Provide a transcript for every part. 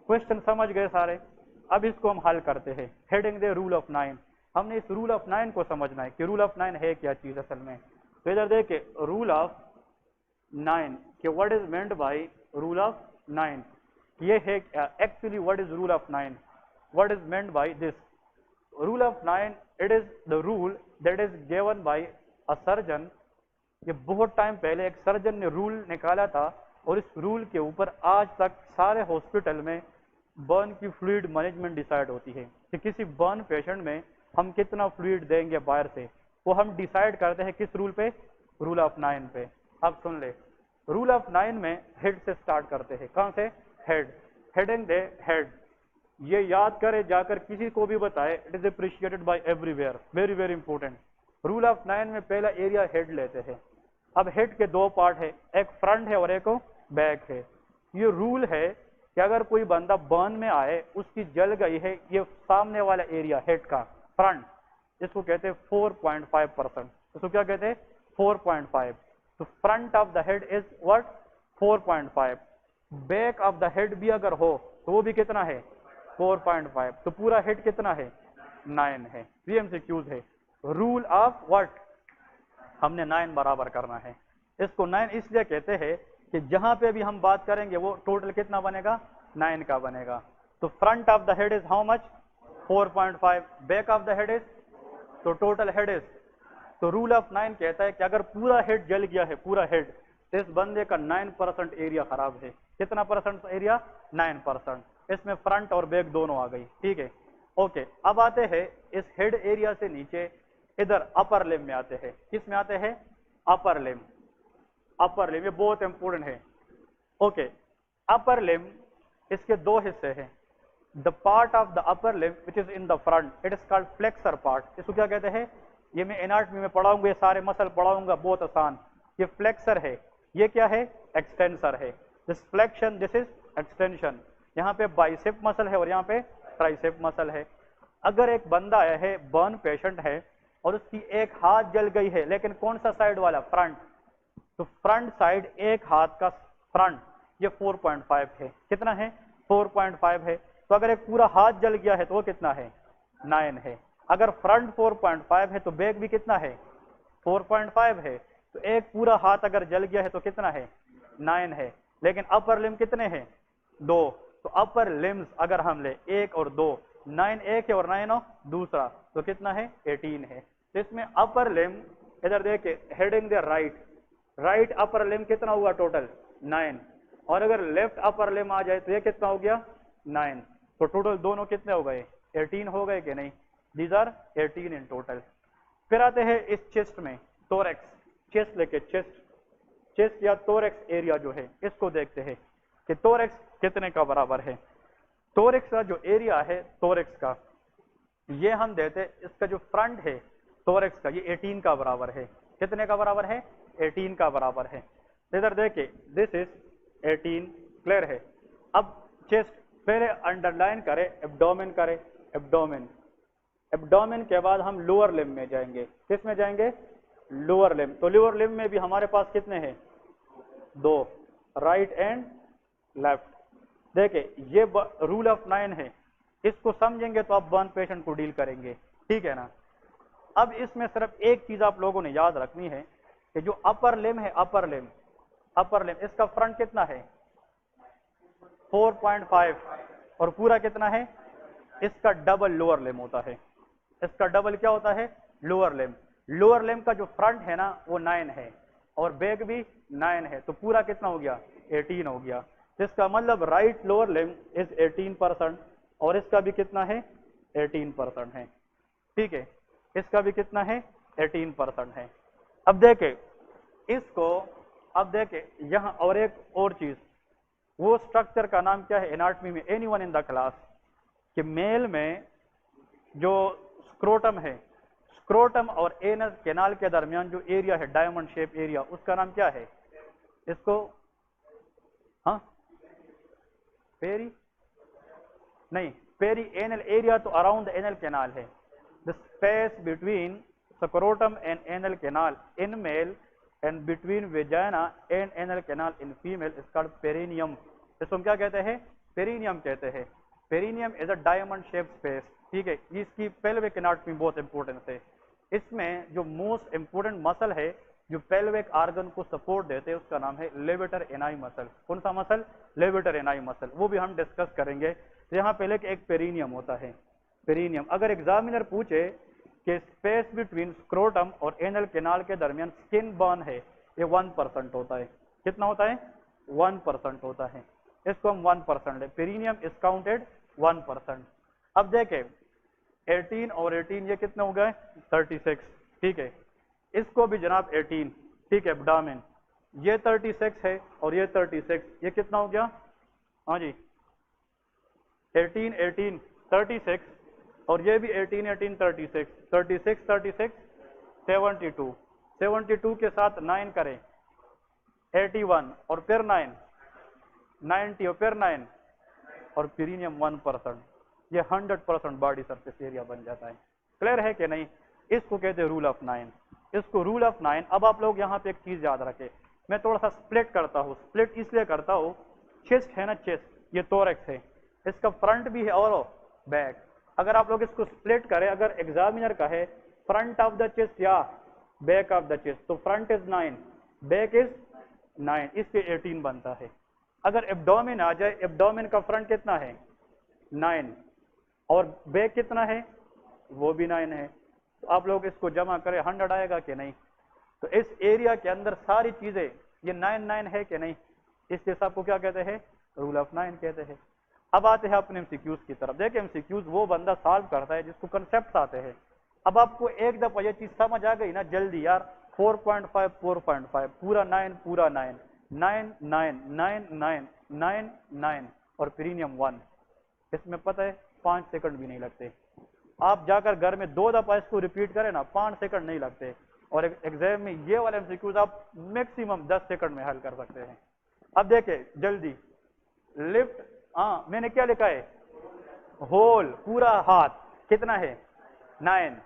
Question समझ गए सारे। अब इसको हम हल करते हैं। हेडिंग दे रूल ऑफ 9, हमने इस रूल ऑफ 9 को समझना है कि रूल ऑफ 9 है क्या चीज असल में। तो इधर देखे रूल ऑफ 9 कि what is meant by rule of 9, ये है actually what is rule of 9, what is meant by this rule of 9, it is the rule that is given by a surgeon. ये बहुत टाइम पहले एक surgeon ने rule निकाला था और इस रूल के ऊपर आज तक सारे हॉस्पिटल में बर्न की फ्लूइड मैनेजमेंट डिसाइड होती है कि किसी बर्न पेशेंट में हम कितना फ्लूइड देंगे बाहर से, वो हम डिसाइड करते हैं किस रूल पे, रूल ऑफ 9 पे। अब सुन ले, रूल ऑफ 9 में हेड से स्टार्ट करते हैं। कहां से? हेड। हेडिंग दे हेड, ये याद करे जाकर, किसी को भी बताए, it is appreciated by everywhere, very very important. Rule of 9 में पहला एरिया हेड लेते हैं। अब हेड के दो पार्ट है, एक फ्रंट है और एक बैक है। ये रूल है कि अगर कोई बंदा बर्न में आए, उसकी जल गई है, ये सामने वाला एरिया हेड का फ्रंट, इसको कहते हैं 4.5%। इसको क्या कहते हैं? 4.5। तो front of the head is what? 4.5। Back of the head भी अगर हो तो वो भी कितना है? 4.5। तो पूरा हेड कितना है? 9 है। एमसीक्यूज है। Rule of what? हमने 9 बराबर करना है। इसको 9 इसलिए कहते हैं कि जहां पे भी हम बात करेंगे वो टोटल कितना बनेगा? 9 का बनेगा। तो front of the head is how much? 4.5। Back of the head is, तो टोटल हेड इज, तो रूल ऑफ 9 कहता है कि अगर पूरा हेड जल गया है, पूरा हेड, तो इस बंदे का 9% एरिया खराब है। कितना परसेंट एरिया? 9%। इसमें फ्रंट और बैक दोनों आ गई। ठीक है, ओके। अब आते हैं इस हेड एरिया से नीचे, इधर अपर लिम में आते हैं। किस में आते हैं? अपर लिम। अपर लिम ये बहुत इंपॉर्टेंट है। ओके, अपर लिम, इसके दो हिस्से हैं। The part of the upper limb which is in the front, it is called flexor part. इसको क्या कहते हैं? ये मैं एनाटॉमी में पढ़ाऊंगा, ये सारे मसल पढ़ाऊंगा, बहुत आसान। ये फ्लेक्सर है, ये क्या है? एक्सटेंसर है। This flexion, this is extension. यहाँ पे बाइसेप मसल है और यहाँ पे ट्राइसेप मसल है। अगर एक बंदा आया है, बर्न पेशेंट है, और उसकी एक हाथ जल गई है, लेकिन कौन सा साइड वाला? फ्रंट। तो फ्रंट साइड एक हाथ का फ्रंट, ये 4.5 है। कितना है? 4.5 है। तो अगर एक पूरा हाथ जल गया है तो वो कितना है? 9 है। अगर फ्रंट 4.5 है तो बैक भी कितना है? 4.5 है। तो एक पूरा हाथ अगर जल गया है तो कितना है? 9 है। लेकिन अपर लिम कितने हैं? 2। तो अपर लिम्स अगर हम ले 1 और 2, 9 एक है और 9 दूसरा, तो कितना है? 18 है। तो इसमें अपर लिम, इधर देखे heading the right, right upper limb कितना हुआ टोटल? 9। और अगर लेफ्ट अपर लिम आ जाए तो ये कितना हो गया? 9। तो टोटल दोनों कितने हो गए? 18 हो गए कि नहीं? These are 18 in total. फिर आते हैं इस चेस्ट में, थोरैक्स। चेस्ट लेके चेस्ट, चेस्ट या थोरैक्स एरिया जो है, इसको देखते हैं कि थोरैक्स कितने का बराबर है। थोरैक्स का जो एरिया है, थोरैक्स का, ये हम देते, इसका जो फ्रंट है थोरैक्स का, ये 18 का बराबर है। कितने का बराबर है? 18 का बराबर है। इधर देखिए, दिस इज 18, क्लियर है। अब चेस्ट, पहले अंडरलाइन करें, एब्डोमेन करें, एब्डोमेन। एब्डोमेन के बाद हम लोअर लिम में जाएंगे। किस में जाएंगे? Lower limb. तो लोअर लिम में भी हमारे पास कितने हैं? 2, राइट एंड लेफ्ट। देखिए, ये रूल ऑफ 9 है, इसको समझेंगे तो आप बर्न पेशेंट को डील करेंगे। ठीक है ना? अब इसमें सिर्फ एक चीज आप लोगों ने याद रखनी है कि जो अपर लिम है, अपर लिम, अपर लिम, इसका फ्रंट कितना है? 4.5। और पूरा कितना है? इसका डबल लोअर लिम होता है। इसका डबल क्या होता है? Lower limb. लोअर लिम का जो फ्रंट है ना, वो 9 है और बैक भी 9 है। तो पूरा कितना हो गया? 18 हो गया। इसका मतलब राइट लोअर लिम इज 18% और इसका भी कितना है? 18% है। ठीक है, इसका भी कितना है? 18% है। अब देखे इसको, अब देखे यहां और एक और चीज, वो स्ट्रक्चर का नाम क्या है एनाटॉमी में? एनीवन इन द क्लास, कि मेल में जो स्क्रोटम है, स्क्रोटम और एनस कैनाल के दरमियान जो एरिया है, डायमंड शेप एरिया, उसका नाम क्या है? इसको, हाँ, पेरी नहीं, पेरी एनल एरिया तो अराउंड द एनल कैनाल है। The space between scrotum and anal canal in male and between vagina and anal canal in female is called perineum. इसको हम क्या कहते हैं? पेरिनियम कहते हैं। Perineum is a diamond shape space, ठीक है। इसकी पेल्विक एनाटॉमी बहुत इंपॉर्टेंट है। इसमें जो मोस्ट इंपॉर्टेंट मसल है जो पेल्विक आर्गन को सपोर्ट देते हैं उसका नाम है लेवेटर एनाई मसल। कौन सा मसल? लेवेटर एनाई मसल, वो भी हम डिस्कस करेंगे। तो यहाँ पहले एक पेरिनियम होता है। पेरिनियम अगर एग्जामिनर पूछे कि स्पेस बिटवीन स्क्रोटम और एनल कैनाल के दरमियान स्किन बर्न है, ये 1% होता है। कितना होता है? 1% होता है। इसको हम 1% है। Perineum is counted 1%। अब देखें 18 और 18 ये कितने हो गए? 36, ठीक है। इसको भी जनाब 18, ठीक है। एब्डामेन ये 36 है और ये 36, ये कितना हो गया? हाँ जी 18 18 36 और ये भी 18 18 36 36 36 72 72 के साथ 9 करें 81 और फिर 9 90 और फिर 9 और पेरिनियम 1%, ये 100% बॉडी सरफेस एरिया बन जाता है। क्लियर है कि नहीं? इसको कहते हैं रूल ऑफ 9। इसको रूल ऑफ 9। अब आप लोग यहाँ पे एक चीज याद रखें, मैं थोड़ा सा स्प्लिट करता हूँ। स्प्लिट इसलिए करता हूँ, चेस्ट है ना, चेस्ट ये थोरैक्स है, इसका फ्रंट भी है और बैक। अगर आप लोग इसको स्प्लिट करें, अगर एग्जामिनर कहे फ्रंट ऑफ द चेस्ट या बैक ऑफ द चेस्ट, तो फ्रंट इज 9, बैक इज 9, इसके 18 बनता है। अगर एब्डोमेन आ जाए, एब्डोमेन का फ्रंट कितना है? 9 और बैक कितना है? वो भी 9 है। तो आप लोग इसको जमा करें 100 आएगा कि नहीं? तो इस एरिया के अंदर सारी चीजें ये 9 9 है कि नहीं? इसके सबको क्या कहते हैं? रूल ऑफ 9 कहते हैं। अब आते हैं अपने एमसीक्यूज की तरफ। देखिए एमसीक्यूज वो बंदा सॉल्व करता है जिसको कंसेप्ट आते हैं। अब आपको एक दफा ये चीज समझ आ गई ना, जल्दी यार 4.5 4.5 पूरा 9 पूरा 9 9 9 9 9 9 9 और पेरिनियम 1, इसमें पता है 5 सेकंड भी नहीं लगते। आप जाकर घर में 2 दफा इसको रिपीट करें ना, 5 सेकंड नहीं लगते। और एग्जाम में ये वाले एमसीक्यूज आप मैक्सिमम 10 सेकंड में हल कर सकते हैं। अब देखे जल्दी, लिफ्ट, हाँ मैंने क्या लिखा है? होल, पूरा हाथ कितना है? 9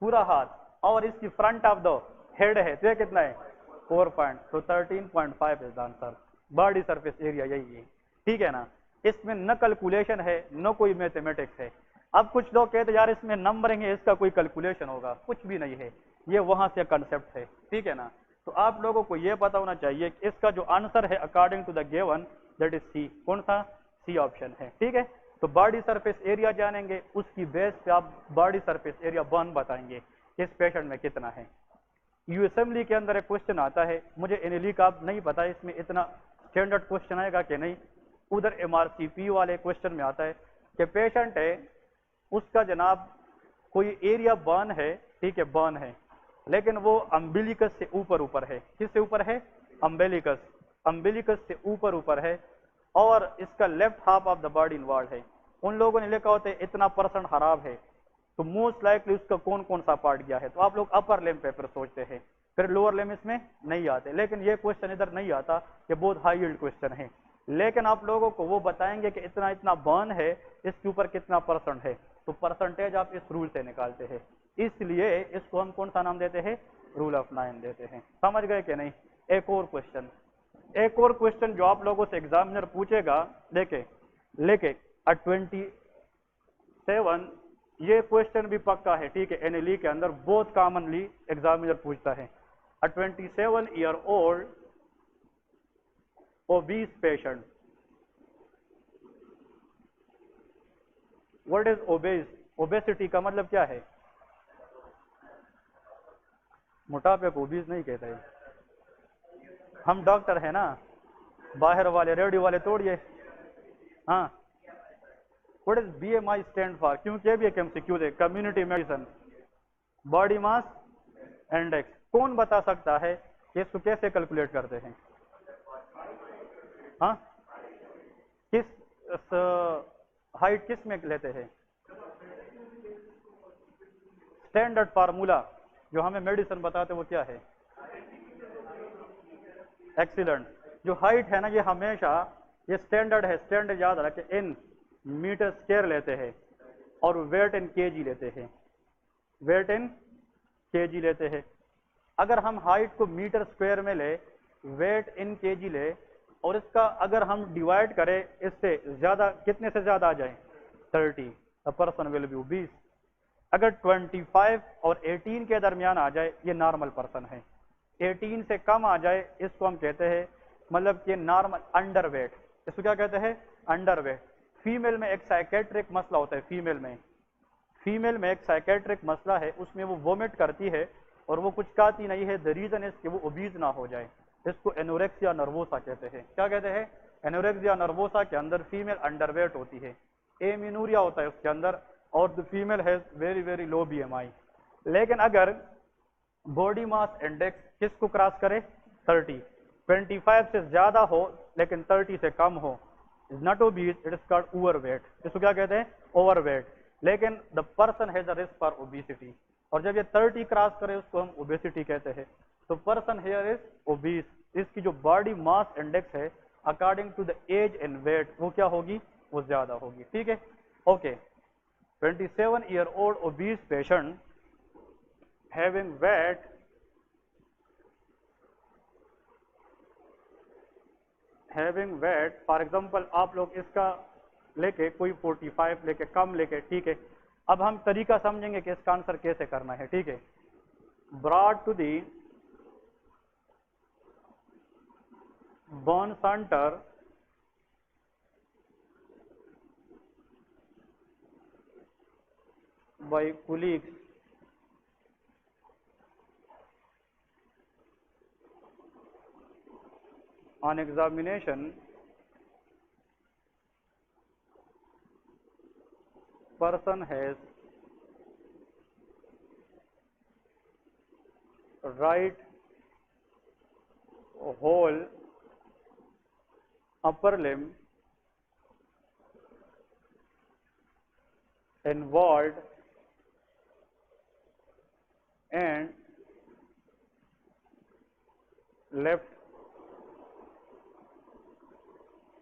पूरा हाथ, और इसकी फ्रंट ऑफ द हेड है तो ये कितना है? 4 पॉइंट, तो 13.5 is the answer. Body surface area यही है, ठीक है ना। इसमें न कैलकुलेशन है न कोई मैथमेटिक्स है। अब कुछ लोग कहते हैं यार इसमें नंबरिंग है, इसका कोई कैलकुलेशन होगा, कुछ भी नहीं है, ये वहां से कंसेप्ट है, ठीक है ना। तो आप लोगों को ये पता होना चाहिए कि इसका जो आंसर है according to the given that is C. कौन सा? सी ऑप्शन है, ठीक है। तो बॉडी सरफेस एरिया जानेंगे, उसकी बेस पे आप बॉडी सरफेस एरिया बर्न बताएंगे इस पेशेंट में कितना है। यू असेंबली के अंदर एक क्वेश्चन आता है, मुझे एनएलई का नहीं पता इसमें इतना स्टैंडर्ड क्वेश्चन आएगा कि नहीं। उधर एमआरसीपी वाले क्वेश्चन में आता है कि पेशेंट है, उसका जनाब कोई एरिया बर्न है, ठीक है बर्न है, लेकिन वो अम्बिलिकस से ऊपर है। किससे ऊपर है? अम्बिलिकस, अम्बिलिकस से ऊपर है, और इसका left half of the body involve है। उन लोगों ने लिखा होता है इतना % खराब है, तो मोस्ट लाइकली उसका कौन कौन सा पार्ट गया है? तो आप लोग अपर लिम्ब पेपर सोचते हैं, फिर लोअर लिम्ब इसमें नहीं आते। लेकिन ये क्वेश्चन इधर नहीं आता, ये बहुत हाई यील्ड क्वेश्चन है। लेकिन आप लोगों को वो बताएंगे कि इतना इतना बर्न है, इसके ऊपर कितना % है, तो परसेंटेज आप इस रूल से निकालते हैं। इसलिए इसको हम कौन सा नाम देते हैं? रूल ऑफ 9 देते हैं। समझ गए कि नहीं? एक और क्वेश्चन जो आप लोगों से एग्जामिनर पूछेगा, देखे लेके 27, ये क्वेश्चन भी पक्का है, ठीक है। एनएलई के अंदर बहुत कॉमनली एग्जामिनर पूछता है। A 27-year-old obese patient. What is obese? Obesity का मतलब क्या है? मोटापे को obese नहीं कहते हैं। हम डॉक्टर है ना, बाहर वाले रेडियो वाले तोड़िए। हाँ, What is BMI stand for? क्योंकि ये भी एक MCQ है, community medicine, body mass index. कौन बता सकता है कि इसको कैसे कैलकुलेट करते हैं? हाँ, किस हाइट किस में लेते हैं? स्टैंडर्ड फार्मूला जो हमें मेडिसिन बताते वो क्या है? एक्सीलेंट। जो हाइट है ना, ये हमेशा ये स्टैंडर्ड है, स्टैंडर्ड याद रखें, इन मीटर स्क्वायर लेते हैं और वेट इन केजी लेते हैं, वेट इन केजी लेते हैं। अगर हम हाइट को मीटर स्क्वायर में ले, वेट इन केजी ले, اور اس کا اگر ہم ڈیوائڈ کریں اس سے زیادہ کتنے سے زیادہ آ جائیں 30 the person will be obese. اگر 25 اور 18 کے درمیان آ جائے یہ نارمل پرسن ہے. 18 سے کم آ جائے اس کو ہم کہتے ہیں مطلب کہ نارمل انڈر ویٹ. اس کو کیا کہتے ہیں انڈر ویٹ. فیمیل میں ایک سائیکیٹرک مسئلہ ہوتا ہے. فیمیل میں ایک سائیکیٹرک مسئلہ ہے, اس میں وہ وومٹ کرتی ہے اور وہ کچھ کھاتی نہیں ہے. the reason is کہ وہ اوبیز نہ ہو جائے. اس کو انوریکسیا نروسا کہتے ہیں. کیا کہتے ہیں انوریکسیا نروسا کے اندر فیمیل انڈر ویٹ ہوتی ہے. ایمینوریا ہوتا ہے اس کے اندر اور the female has very very low BMI. لیکن اگر باڈی ماس انڈیکس کس کو کراس کرے 30 25 سے زیادہ ہو لیکن 30 سے کم ہو is not obese, it is called overweight. اس کو کیا کہتے ہیں اوور ویٹ. لیکن the person has a risk for obesity. اور جب یہ 30 کراس کرے اس کو ہم obesity کہتے ہیں. تو person here is obese. اس کی جو باڈی ماس انڈیکس ہے according to the age and weight وہ کیا ہوگی وہ زیادہ ہوگی. ٹھیک ہے okay. 27-year-old obese patient having weight for example آپ لوگ اس کا لے کے کوئی 45 لے کے کم لے کے. ٹھیک ہے اب ہم طریقہ سمجھیں گے کہ اس کا آنسر کیسے کرنا ہے. ٹھیک ہے brought to the burn center by colleagues on examination, person has right whole upper limb involved and left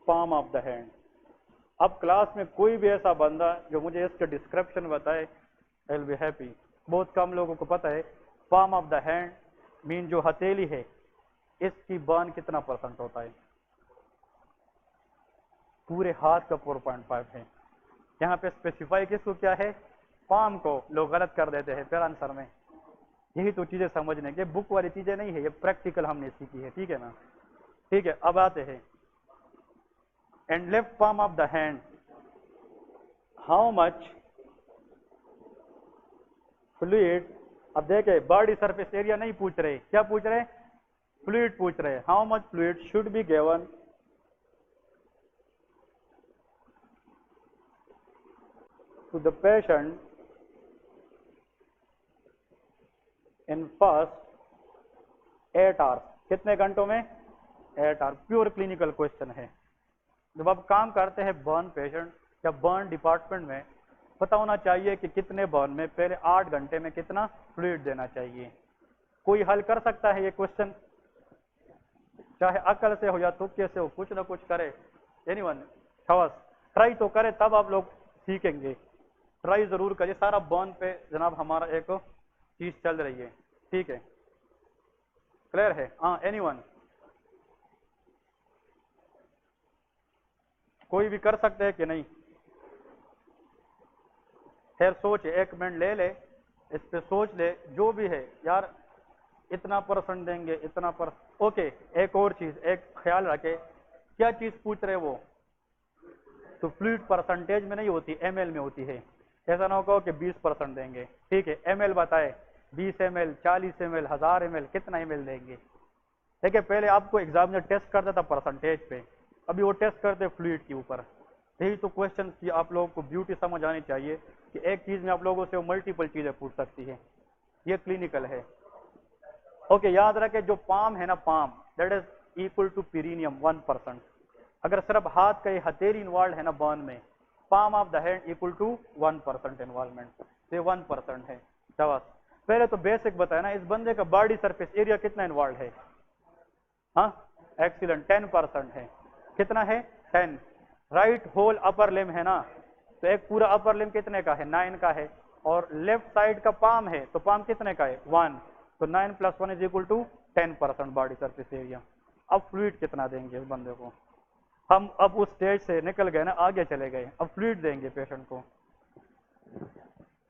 palm of the hand. اب کلاس میں کوئی بھی ایسا بندہ جو مجھے اس کے ڈسکرپشن بتائے I will be happy. بہت کم لوگوں کو پتہ ہے palm of the hand مین جو ہتھیلی ہے اس کی برن کتنا پرسنٹ ہوتا ہے. پورے ہاتھ کا 4.5 ہے. یہاں پہ اسپیسیفائی کس کو کیا ہے پام کو. لوگ غلط کر دیتے ہیں پھر آنسر میں. یہی تو چیزیں سمجھنے کے بک والی چیزیں نہیں ہے, یہ پریکٹیکل ہم نے سیکھی ہے. ٹھیک ہے نا. ٹھیک ہے اب آتے ہیں and left palm of the hand how much fluid. اب دیکھیں باڈی سرفیس ایریا نہیں پوچھ رہے, کیا پوچھ رہے فلوئڈ پوچھ رہے. How much fluid should be given to the patient in first 8 hours. کتنے گھنٹوں میں 8 hours. پیور کلینکل کوشچن ہے. جب آپ کام کرتے ہیں برن پیشنٹ یا برن ڈپارٹمنٹ میں پتہ ہونا چاہیے کہ کتنے برن میں پہلے 8 گھنٹے میں کتنا فلوئڈ دینا چاہیے. کوئی حل کر سکتا ہے یہ کوشچن چاہے عقل سے ہو یا تکے سے ہو, کچھ نہ کچھ کرے. اینی ون ٹرائی تو کرے تب آپ لوگ سیکھیں گے. ٹرائی ضرور کریے. سارا برن پہ جناب ہمارا ایک چیز چل رہی ہے. ٹھیک ہے کلیئر ہے. ہاں اینی ون کوئی بھی کر سکتے ہیں کہ نہیں. خیر سوچ 1 منٹ لے لے اس پہ سوچ لے جو بھی ہے یار اتنا پرسنٹ دیں گے اتنا اوکے. ایک اور چیز ایک خیال رکھے کیا چیز پوچھ رہے وہ تو فلوئڈ پرسنٹیج میں نہیں ہوتی ایم ایل میں ہوتی ہے. ایسا نہ ہو کہ 20% دیں گے. ٹھیک ہے ایم ایل بتائے 20 ml 40 ml 1000 ml کتنا ایم ایل دیں گے. دیکھیں پہلے آپ کو ایگزامنر ٹیسٹ کرتا تھا پرسنٹیج پہ, ابھی وہ ٹیسٹ کرتے فلوئڈ کے اوپر. یہی تو کوشچن کی آپ لوگوں کو بیوٹی سمجھ آنی چاہیے کہ ایک چیز میں آپ لوگوں سے ملٹیپل چیزیں پوچھ سکتی ہے. یہ کلینکل ہے. اوکے یاد رکھے جو پام ہے نا palm that is equal to perineum 1%. اگر صرف ہاتھ کا یہ ہتھیلی انوالوڈ ہے نا برن میں palm of the hand equal to 1% involvement. یہ 1% ہے. پہلے تو بیسک بتایا نا اس بندے کا باڈی سرفیس ایریا کتنا انوالوڈ ہے. ہاں ایکسیلنٹ 10% ہے. کتنا ہے 10. رائٹ ہول اپر لم ہے نا تو ایک پورا اپر لم کتنے کا ہے 9 کا ہے اور لیفٹ سائڈ کا پام ہے تو پام کتنے کا ہے 1. تو 9 + 1 = 10% باڈی سرفیس ایریا. अब फ्लूइड कितना देंगे इस बंदे को, हम अब उस स्टेज से निकल गए ना, आगे चले गए, अब फ्लूइड देंगे पेशेंट को।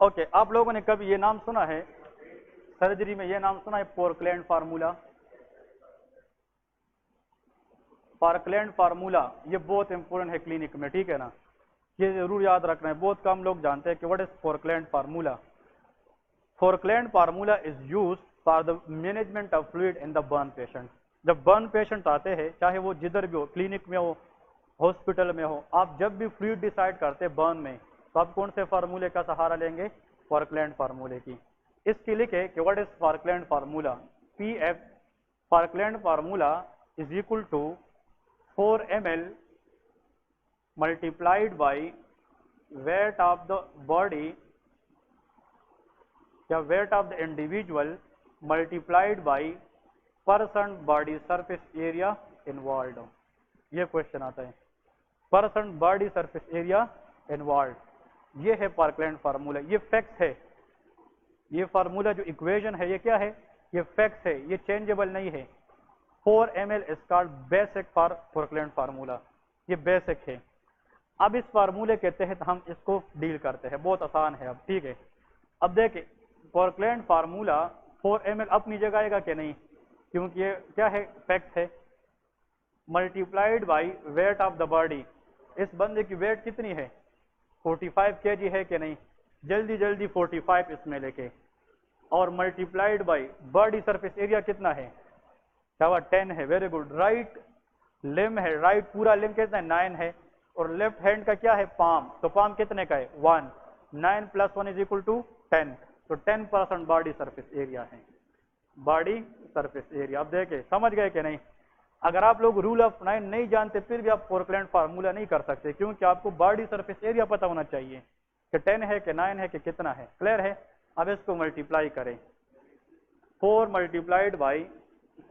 ओके, आप लोगों ने कभी ये नाम सुना है सर्जरी में, ये नाम सुना है पोर्कलैंड फार्मूला? पार्कलैंड फार्मूला ये बहुत इंपॉर्टेंट है क्लिनिक में, ठीक है ना, ये जरूर याद रखना है, बहुत कम लोग जानते हैं कि what is Parkland formula. Parkland formula is use for the management of fluid in the burn patient. जब बर्न पेशेंट आते हैं, चाहे वो जिधर भी हो, क्लिनिक में हो, हॉस्पिटल में हो, आप जब भी फ्लूइड डिसाइड करते हैं बर्न में, तो आप कौन से फार्मूले का सहारा लेंगे? पार्कलैंड फार्मूले की। इसकी लिखे कि what is Parkland formula, PF Parkland formula is equal to 4 ml multiplied by weight of the body या weight of the individual multiplied by % body surface area involved। ये क्वेश्चन आता है, % body surface area involved, ये है parkland formula, ये fact है। ये formula जो इक्वेशन है ये क्या है? ये फैक्ट है, ये चेंजेबल नहीं है। 4 ml is called basic for parkland formula, ये बेसिक है। अब इस फार्मूले के तहत हम इसको डील करते हैं, बहुत आसान है अब, ठीक है। अब देखिए पार्कलैंड फार्मूला 4 ml अपनी जगह आएगा कि नहीं, क्योंकि ये क्या है? फैक्ट है। Multiplied by weight of the body, इस बंदे की वेट कितनी है? 45 kg है कि नहीं? जल्दी जल्दी 45 इसमें लेके, और multiplied by body surface area कितना है? क्या हुआ? 10 है। Very good. राइट लिम है, राइट पूरा लिम कितना है? 9 है, और लेफ्ट हैंड का क्या है? पाम, तो पाम कितने का है? 1। 9 + 1 = 10, तो 10% बॉडी सरफेस एरिया है, बॉडी सरफेस एरिया। अब देखे, समझ गए कि नहीं? अगर आप लोग रूल ऑफ 9 नहीं जानते फिर भी आप पोर्कलैंड फार्मूला नहीं कर सकते, क्योंकि आपको बॉडी सरफेस एरिया पता होना चाहिए कि 10 है कि 9 है कि कितना है। क्लियर है? अब इसको मल्टीप्लाई करें, 4 मल्टीप्लाइड बाई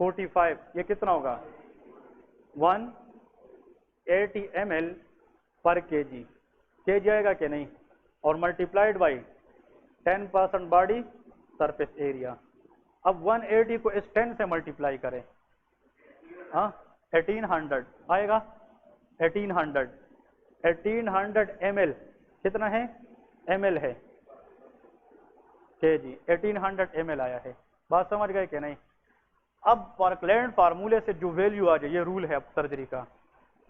45, ये कितना होगा? 180 ml पर kg, kg आएगा कि नहीं? और multiplied by 10% body surface area. अब 180 को इस 10 से मल्टीप्लाई करें, हाँ 1800 आएगा। 1800 ml कितना है? ml है, kg 1800 ml आया है। बात समझ गए कि नहीं? अब पार्कलैंड फार्मूले से जो वैल्यू आ जाए, ये रूल है अब सर्जरी का,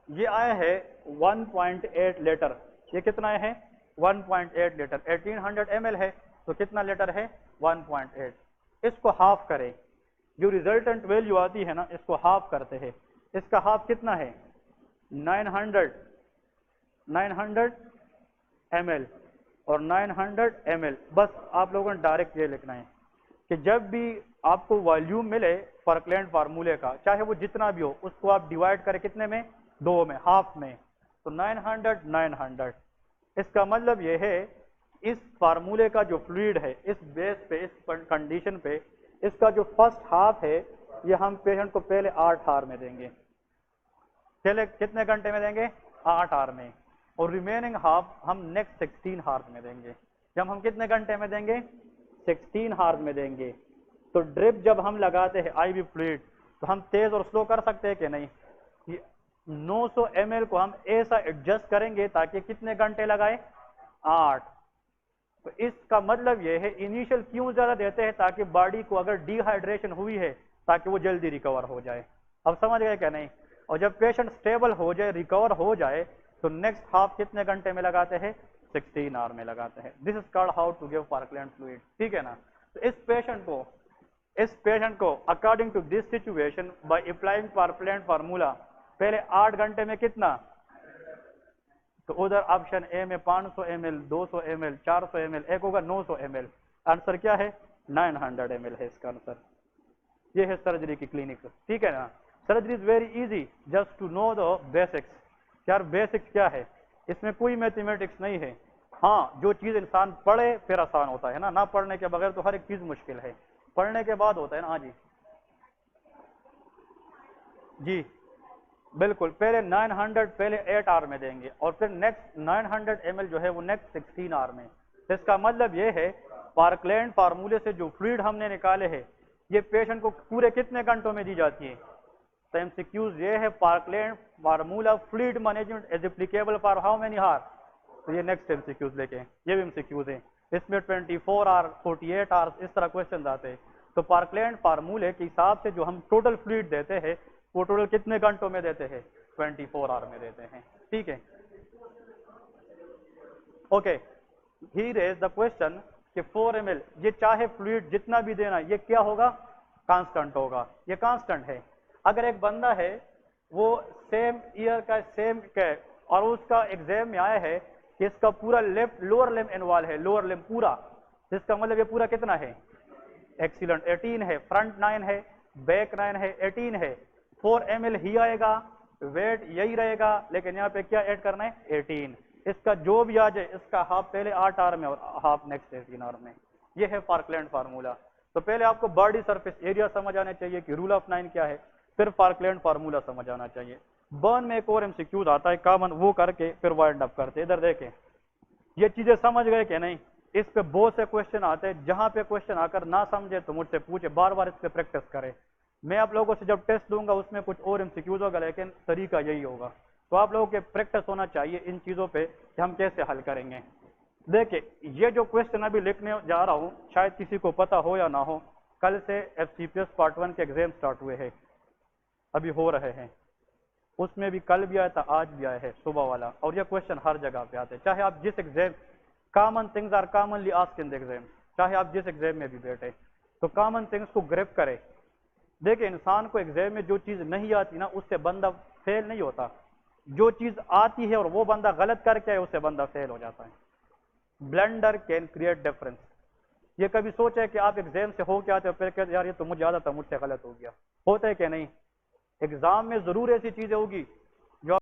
ये आया है 1.8 लीटर। ये कितना आया है? 1.8 लीटर। 1800 ml है तो कितना लीटर है? 1.8। इसको हाफ करें, जो रिजल्टेंट वैल्यू आती है ना, इसको हाफ करते हैं। इसका हाफ कितना है? 900 ml और 900 ml। बस आप लोगों ने डायरेक्ट ये लिखना है कि जब भी आपको वॉल्यूम मिले पार्कलैंड फार्मूले का, चाहे वो जितना भी हो, उसको आप डिवाइड करें कितने में? 2 में, हाफ में। तो 900 इसका मतलब ये है इस फार्मूले का जो फ्लूइड है, इस बेस पे, इस कंडीशन पे, इसका जो फर्स्ट हाफ है ये हम पेशेंट को पहले 8 आवर में देंगे। पहले कितने घंटे में देंगे? 8 आवर में। और रिमेनिंग हाफ हम नेक्स्ट 16 आवर में देंगे। जब हम कितने घंटे में देंगे? 16 आवर में देंगे। तो ड्रिप जब हम लगाते हैं IV फ्लूइड, तो हम तेज और स्लो कर सकते हैं कि नहीं? 900 ml को हम ऐसा एडजस्ट करेंगे ताकि कितने घंटे लगाए? 8। तो इसका मतलब यह है इनिशियल क्यों ज्यादा देते हैं? ताकि बॉडी को अगर डिहाइड्रेशन हुई है ताकि वो जल्दी रिकवर हो जाए। अब समझ गए क्या नहीं? और जब पेशेंट स्टेबल हो जाए, रिकवर हो जाए, तो नेक्स्ट हाफ कितने घंटे में लगाते हैं? 16 आवर में लगाते हैं। This is called how to give Parkland fluid, ठीक है ना? तो इस पेशेंट को according to this situation by applying Parkland formula पहले 8 घंटे में कितना? तो उधर ऑप्शन ए में 500 ml, 200 ml, 400 ml, एक होगा 900 ml। आंसर क्या है? 900 ml है इसका आंसर। ये है सर्जरी की क्लिनिक, ठीक है ना? Surgery is very easy, just to know the basics. यार बेसिक्स क्या है? इसमें कोई मैथमेटिक्स नहीं है। हाँ, जो चीज इंसान पढ़े फिर आसान होता है ना पढ़ने के बगैर तो हर एक चीज मुश्किल है, पढ़ने के बाद होता है ना। हाँ जी जी बिल्कुल। पहले 900 पहले 8 आवर में देंगे, और फिर नेक्स्ट 900 ml जो है वो नेक्स्ट 16 आवर में। तो इसका मतलब ये है पार्कलैंड फार्मूले से जो फ्लूइड हमने निकाले हैं, ये पेशेंट को पूरे कितने घंटों में दी जाती है? तो एमसीक्यूज ये है, parkland formula fluid management is applicable for how many हार, तो ये नेक्स्ट एमसीक्यूज लेके, ये भी एमसीक्यूज है, इसमें 24 आवर 48 आवर्स इस तरह क्वेश्चन आते हैं। तो पार्कलैंड फार्मूले के हिसाब से जो हम टोटल फ्लूइड देते हैं वो टोटल कितने घंटों में देते हैं, 24 आवर में देते हैं, ठीक है। Okay, here is the question कि 4 ml, ये चाहे फ्लूइड जितना भी देना ये क्या होगा, कांस्टेंट होगा, ये कांस्टेंट है। अगर एक बंदा है वो सेम ईयर का सेम के और उसका एग्जाम में आया है कि इसका पूरा लेफ्ट लोअर लिम्ब इन्वॉल्व है, लोअर लिम्ब पूरा, इसका मतलब ये पूरा कितना है, एक्सीलेंट 18 है, फ्रंट 9 है, बैक 9 है, 18 है, 4 ml ही आएगा, वेट यही रहेगा, लेकिन यहाँ पे क्या ऐड करना है, 18, इसका जो भी आ जाए इसका हाफ पहले 8 आवर में और हाफ नेक्स्ट 18 आवर में, ये है पार्कलैंड फार्मूला। तो पहले आपको बॉडी सरफेस एरिया समझ आना चाहिए कि रूल ऑफ 9 क्या है, फिर पार्कलैंड फार्मूला समझ आना चाहिए। बर्न में एक और एमसीक्यूज आता है कॉमन, वो करके फिर वाइंड अप करते। इधर देखें, ये चीजें समझ गए कि नहीं, इस पे बहुत से क्वेश्चन आते हैं, जहां पे क्वेश्चन आकर ना समझे तो मुझसे पूछे, बार बार इस पे प्रैक्टिस करें। मैं आप लोगों से जब टेस्ट दूंगा उसमें कुछ और एमसीक्यूज होगा, लेकिन तरीका यही होगा। तो आप लोगों के प्रैक्टिस होना चाहिए इन चीजों पे कि हम कैसे हल करेंगे। देखिए, ये जो क्वेश्चन अभी लिखने जा रहा हूं शायद किसी को पता हो या ना हो, कल से एफसीपीएस पार्ट 1 के एग्जाम स्टार्ट हुए हैं, अभी हो रहे हैं, उसमें भी कल भी आया था, आज भी आया है सुबह वाला, और ये क्वेश्चन हर जगह पे आते हैं, चाहे आप जिस exam, common things are commonly asked in the exam, चाहे आप जिस एग्जाम में भी बैठे, तो कॉमन थिंग्स को ग्रैब करें। देखिए, इंसान को एग्जाम में जो चीज नहीं आती ना उससे बंदा फेल नहीं होता, जो चीज आती है और वो बंदा गलत करके आए उससे बंदा फेल हो जाता है। Blender can create difference. ये कभी सोचा है कि आप एग्जाम से हो के आते हो फिर कहते यार ये तो मुझे आता था, मुझसे गलत हो गया, होता है कि नहीं? एग्जाम में जरूर ऐसी चीजें होगी